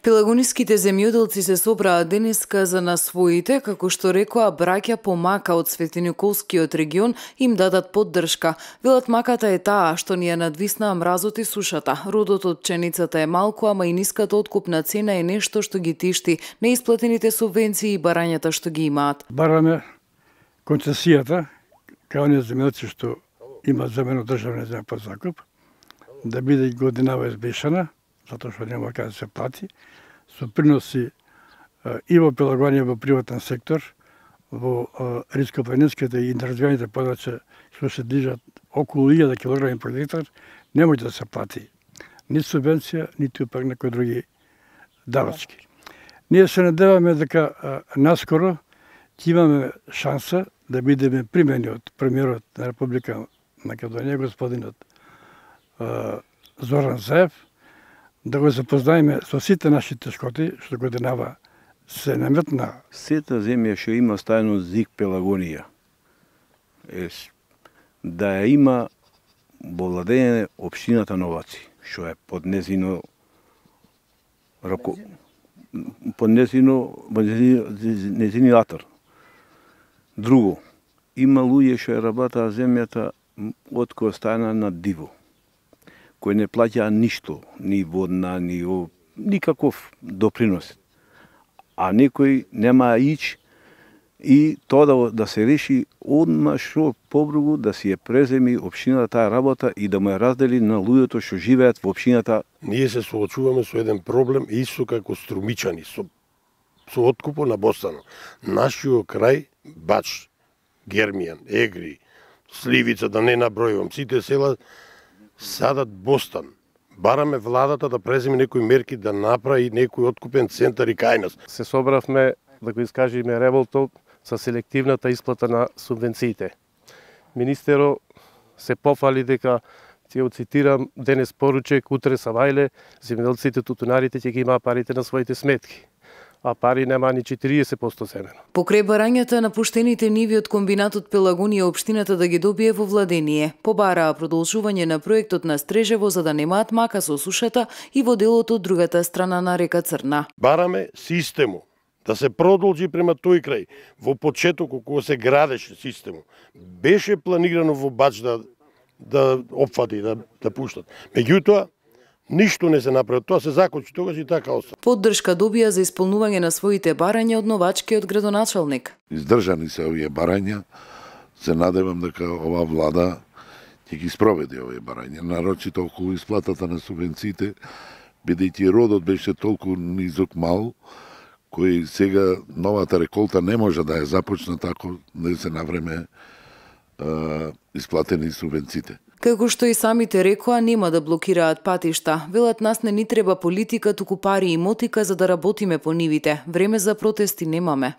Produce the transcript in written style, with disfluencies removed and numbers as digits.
Пелагониските земјоделци се собраа денеска за на своите, како што рекоа, браќа по мака од Светиниколскиот регион им дадат поддршка. Велат маката е таа што ни ја надвиснаа мразот и сушата. Родот од пченицата е малку, ама и ниската откупна цена е нешто што ги тишти неисплатените субвенции и барањата што ги имаат. Бараме концесијата као оние земјоделци што имаат земено државна земја под закуп, да биде годинава избешана, затоа што нема каде да се плати, со приноси и во Пелагонија во приватен сектор, во ридско-планинските и неразвиените подрачја што се движат околу 1000 килограми по гектар, не може да се плати ни субвенција, ниту пак некои други давачки. Ние се надеваме дека наскоро ќе имаме шанса да бидеме примени од премиерот на Република Македонија, господинот Зоран Заев, да го запознаеме со сите наши тешкоти што годинава се наметна. Сета земја што има стајно ЗИК Пелагонија да ја има во владење општината Новаци, што е под незино атор. Друго, има луѓе што ја работаа земјата од која стајна на диво, кои не плаќаа ништо, ни водна, никаков допринос. А некој нема ич и тоа да се реши одма што побругу да си ја преземи општината таа работа и да му ја раздели на луѓето што живеат во општината. Ние се соочуваме со еден проблем исто како струмичани, со откупо на Бостано. Нашиот крај, Бач, Гермијан, Егри, Сливица, да не набројувам, сите села садат Бостан. Бараме владата да преземе некои мерки да направи некој откупен центар и кај нас. Се собравме да го искажеме револтот со селективната исплата на субвенциите. Министеро се пофали дека, ќе го цитирам, денес поручек, утре савајле, земјоделците, тутунарите ќе ги имаа парите на своите сметки, а пари нема ни 40% земено. Покрај барањата на пуштените ниви од комбинатот Пелагонија, општината да ги добие во владение. Побараа продолжување на проектот на Стрежево за да немаат мака со сушата и во делот од другата страна на река Црна. Бараме системо да се продолжи према тој крај. Во почетокот кога се градеше системо, беше планирано во Бач да опфати, да пуштат. Меѓутоа, ништо не се направи, тоа се закочи тогаш и така остана. Поддршка добија за исполнување на своите барања од новачкиот градоначалник. Издржани се овие барања, се надевам дека ова влада ќе ги спроведе овие барања, нарочито околу исплатата на субвенциите, бидејќи родот беше толку низок мал, кој сега новата реколта не може да ја започне тако да се навреме исплатени субвенциите. Како што и самите рекоа, нема да блокираат патишта. Велат, нас не ни треба политика, туку пари и мотика за да работиме по нивите. Време за протести немаме.